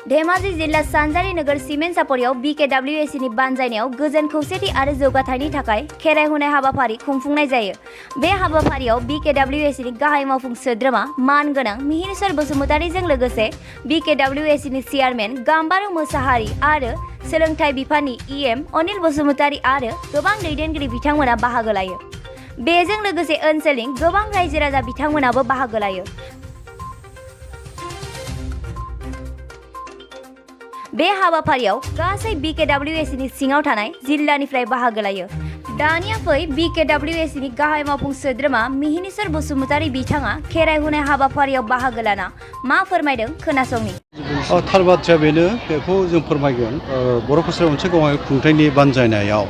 धेमाजि जिल्ला सानजारि नोगोर cement सापरियाव BKWAC नि बानजायनायाव गोजोन खौसेथि आरो जौगाथायनि थाखाय खेराइ होनाय हाबाफारि खुंफुंनाय जायो। बे हाबाफारियाव BKWAC नि गाहाय मावफुं सोद्रोमा मानगोनां मिहिरचर बसुमतारीजों लोगोसे BKWAC नि चेयारमेन गाम्बारु मोसाहारि आरो सोलोंथाइ बिफाननि EM अनिल बसुमतारी आरो गोबां दैदेनगिरि बिथांमोना बाहागो लायो। बेजों लोगोसे ओनसोलनि गोबां रायजो राजा बिथांमोनाबो बाहागो लायो। बे हाबाफारियाव गासै BKWAC नि सिङाव थानाय जिल्लानिफ्राय बाहागो लायो। दानिया फै BKWAC नि गाहाय मावफुं सोद्रोमा मिहिरचर बसुमतारी बिथाङा खेराइ होनाय हाबाफारियाव बाहागो लाना मा फोरमायदों खोनासंनि। थार बाथ्राया बेनो, बेखौ जों फोरमायगोन। बर' खौसेथि मोनसे गावारि खुंथायनि बानजायनायाव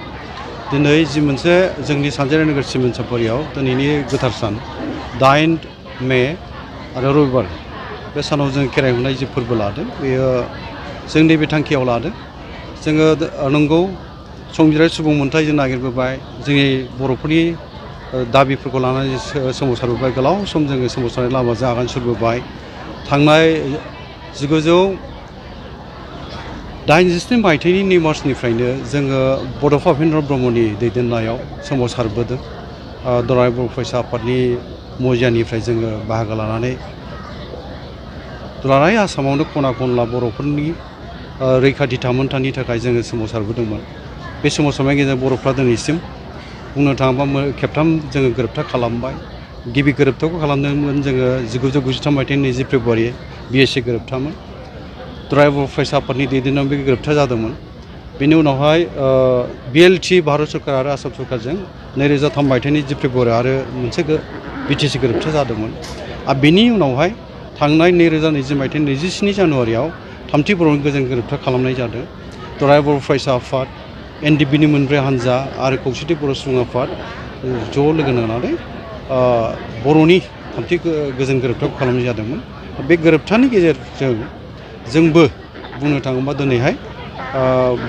दिनै जि मोनसे जोंनि सानजारि नोगोर सिमेन्ट सापरियाव दिनैनि गोथार सान 8 मे आरो रबिबार बे सानाव जों खेराइ होनाय जि फोरबो लादों बेयो जोंनि बे थांखियाव लादों। जोङो नंगौ संजिराय सुबुं मोनथाय जों नागिरबोबाय, जोंनि बर'फोरनि दाबिफोरखौ लानानै सोमावसारबोबाय, गोलाव सम जोङो सोमावसारनाय लामाजों आगान सुरबोबाय। थांनाय 1987 मायथाइनि 2 मार्चनिफ्रायनो जोङो बड'फा उपेन्द्र ब्रह्मनि दैदेननायाव सोमावसारबोदों। दुलाराय बर' फरायसा आफादनि मजियानिफ्राय जोङो बाहागो लानानै दुलाराय आसामावनो खना खनला बर'फोरनि रैखाथि थामोन्थानि थाखाय जोङो सोमावसारबोदोंमोन। बे सोमावसारनायनि गेजेरजों बर'फ्रा दिनैसिम बुंनो थाङोबा खेबथाम जोङो गोरोबथा खालामबाय। गिबि गोरोबथाखौ खालामदोंमोन जोङो 1993 मायथाइनि 20 फेब्रुवारि BSC गोरोबथामोन। दुलाराय बर' फरायसा आफादनि दैदेननायाव बे गोरोबथा जादोंमोन। बेनि उनावहाय BLT भारत सरकार आरो आसाम सरकारजों 2003 मायथाइनि 10 फेब्रुवारि आरो मोनसे BTC गोरोबथा जादोंमोन। आरो बेनि उनावहाय थांनाय 2020 मायथाइनि 27 जानुवारियाव थामथि बर'नि गोजोन गोरोबथा खालामनाय जादों। दुलाराय बर' फरायसा आफाद, NDPनि मोनब्रै हानजा आरो खौसेथि बर' सुबुं आफाद ज' लोगो नांनानै बर'नि थामथि गोजोन गोरोबथाखौ खालामनाय जादोंमोन। बे गोरोबथानि गेजेरजों जोंबो बुंनो थाङोबा दिनैहाय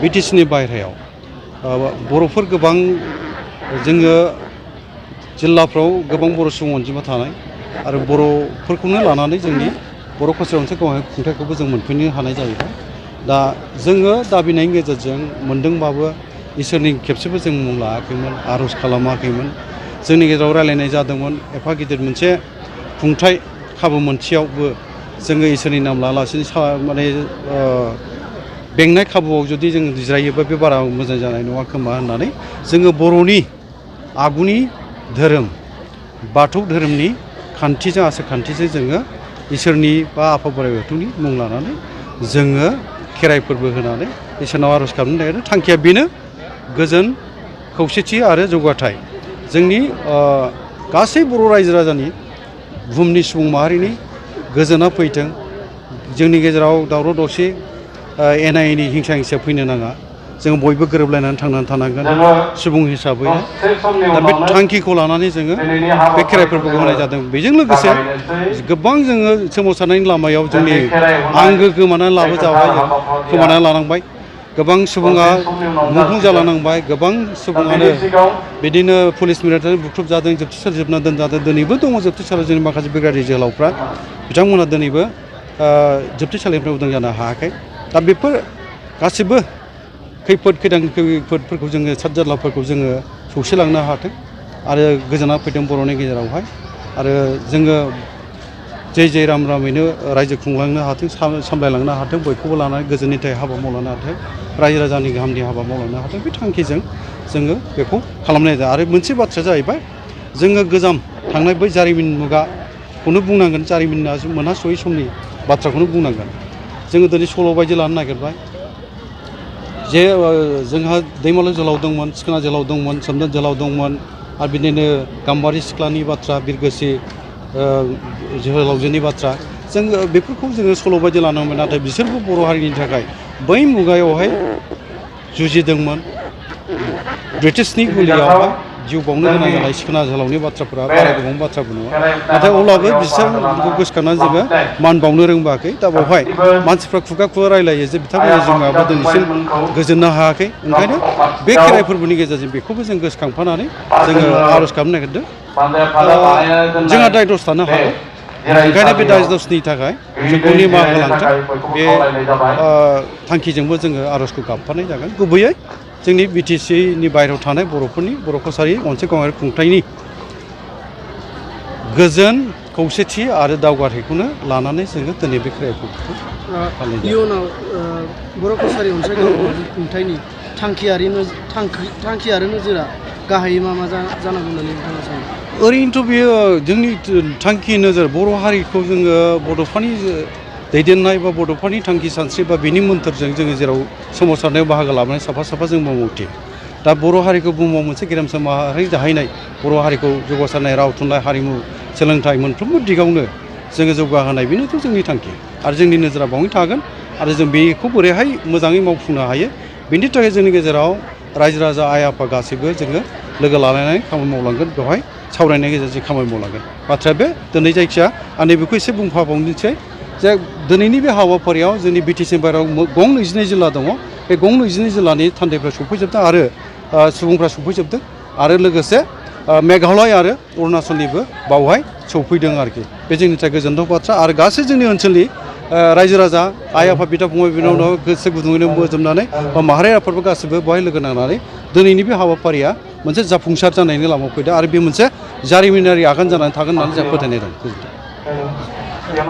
BTCनि बायह्रायाव बर'फोर गोबां जोङो जिल्लाफ्राव गोबां बर' सुबुं अनजिमा थानाय आरो बर'फोरखौनो लानानै जोंनि बर' खौसेथि मोनसे गावारि खुंथायखौबो जों मोनफैनो हानाय जाहैबाय। दा जोङो दाबिनायनि गेजेरजों मोनदोंबाबो इसोरनि खेबसेबो जों मुं लायाखैमोन, आर'ज खालामाखैमोन। जोंनि गेजेराव रायलायनाय जादोंमोन, एफा गिदिर मोनसे खुंथाय खाबु मोनसेयावबो जोङो इसोरनि नाम लायालासिनो माने बेंनाय खाबुआव जुदि जों जिरायोबा बे बारा मोजां जानाय नङा खोमा होननानै जोङो बर'नि आगुनि धोरोम बाथौ धोरोमनि खान्थिजों आसार खान्थिजों जोङो इसोरनि बा आफा बोराइ बाथौनि मुं लानानै जोङो खेराइ फोरबो होनानै इसोरनाव आर'ज गाबनो नागिरदों। थांखिया बेनो, गोजोन खौसेथि आरो जौगाथाय जोंनि गासै बर' रायजो राजानि बुहुमनि सुबुं माहारिनि गोजोना फैथों। जोंनि गेजेराव दावराव दावसि एना एनि हिंसा हिंसा फैनो नाङा। जों बयबो गोरोबलायनानै थांनानै थानांगोन सुबुं हिसाबै। दा बे थांखिखौ लानानै जोङो बे खेराइ फोरबोखौ होनाय जादों। बेजों लोगोसे गोबां जोङो सोमावसारनायनि लामायाव जोंनि आंगो खोमानानै लानांबाय। गोबां सुबुङा मुंख्लं जालांनांबाय, गोबां सुबुङानो बिदिनो पुलिस मिलिटारि बुख्रुब जादों, जोबथेसार जोबना दोनजादों। दिनैबो दङ जोबथेसाराव जोंनि माखासे बिग्रायारि जोहोलावफ्रा, बिथांमोना दिनैबो जोबथेसालिनिफ्राय उदां जानो हायाखै। दा बेफोर गासिबो खैफोदफोरखौ जोङो सातजारलाफोरखौ जोङो सौसिलांनो हाथों आरो गोजोना फैथों बर'नि गेजेरावहाय। आरो जोङो जै राम रामैनो रायजो खुंलांनो हाथों, सामलायलांनो हाथों, बयखौबो लानानै गोजोननि थाखाय हाबा मावलांनो हाथों, रायजो राजानि गाहामनि हाबा मावलांनो हाथों। बे थांखिजों जोङो बेखौ खालामनाय जायो। आरो मोनसे बाथ्राया जाहैबाय, जोङो गोजाम थांनाय बै जारिमिन मुगाखौनो बुंनांगोन, जारिमिना मोनहासयै समनि बाथ्राखौनो बुंनांगोन। जोङो दिनै सल' बायदि लानो नागिरबाय जे जोंहा दैमालु जोहोलाव दंमोन, सिखोना जोहोलाव दंमोन, सोमदोन जोहोलाव दंमोन, आरो बिदिनो गाम्बारि सिख्लानि बाथ्रा, बिरगोस्रि जोहोलावजोनि बाथ्रा, जोङो बेफोरखौ जोङो सल' बायदि लानांगोन। नाथाय बिसोरबो बर' हारिनि थाखाय बै मुगायावहाय जुजिदोंमोन। ब्रिटिशनि गुलियावहाय जिउ बावनो गोनां जानाय सिखोना जोहोलावनि बाथ्राफोरा बारा गोबां बाथ्राबो नङा। नाथाय अब्लाबो बिसोरखौ गोसोखांनानै जोङो मान बावनो रोंबाखै। दा बेवहाय मानसिफ्रा खुगा खुगा रायलायो जे बिथांमोननि जिउमायाबो दिनैसिम गोजोननो हायाखै। ओंखायनो बे खेराइ फोरबोनि गेजेरजों बेखौबो जों गोसोखांफानानै जोङो आर'ज गाबनो नागिरदों। जोंहा दायदस थानो हागौ, ओंखायनो बे दायजनि थाखाय जोंखौ निमाहा होलांथों बे थांखिजोंबो जोङो आर'जखौ गाबफानाय जागोन गुबैयै जोंनि BTC-नि बायहेरायाव थानाय बर'फोरनि बर' कसारि मोनसे गङारि खुंथायनि गोजोन खौसेथि आरो दावगाथायखौनो लानानै जोङो दिनै बे खेराइ फोरबोखौ फालिनाय जायो। इयुनाव बर' कसारि मोनसे गङारि खुंथायनि थांखि आरो नोजोरा गाहायै मा जानांगौ होननानै नोंथाङा सानो? ओरैनोथ' बेयो जोंनि थांखि नोजोर बर' हारिखौ जोङो बड'फानि दैदेननाय बा बड'फानि थांखि सानस्रि बा बिनि मोन्थोरजों जोङो जेराव सोमावसारनायाव बाहागो लाबोनाय साफा साफा जों मावथि दा बर' हारिखौ बुहुमाव मोनसे गेरेमसा माहारि जाहैनाय बर' हारिखौ जौगासारनाय राव थुनलाइ हारिमु सोलोंथाइ मोनफ्रोमबो दिगावनो जोङो जौगाहोनाय बेनोथ' जोंनि थांखि आरो जोंनि नोजोरा बावनो थागोन आरो जों बेखौ बोरैहाय मोजाङै मावफुंनो हायो बेनि थाखाय जोंनि गेजेराव रायजो राजा आइ आफा गासैबो जोङो लोगो लालायनानै खामानि मावलांगोन बेवहाय सावरायनायनि गेजेरजों खामानि मावलांगोन बाथ्राया बे दिनै जायखिया आं नैबेखौ एसे बुंफाबावनोसै जे दिनैनि बे हाबाफारियाव जोंनि BTC बायहेरायाव गं 22 जिल्ला दङ बे गं 22 जिल्लानि थान्दैफ्रा सफैजोबदों आरो सुबुंफ्रा सफैजोबदों आरो लोगोसे मेघालय आरो अरुणाचलनिबो बावहाय सौफैदों आरोखि बे जोंनि थाखाय गोजोनथाव बाथ्रा आरो गासै जोंनि ओनसोलनि रायजो राजा आइ आफा बिदा फंबाय बिनानाव गोसो गुदुङैनो बोजबनानै बा माहारि आफादबो गासैबो बेवहाय लोगो नांनानै दिनैनि बे हाबाफारिया मोनसे जाफुंसार जानायनि लामायाव फैदों आरो बे मोनसे जारिमिनारि आगान जानानै थागोन होननानै जों फोथायनाय दं।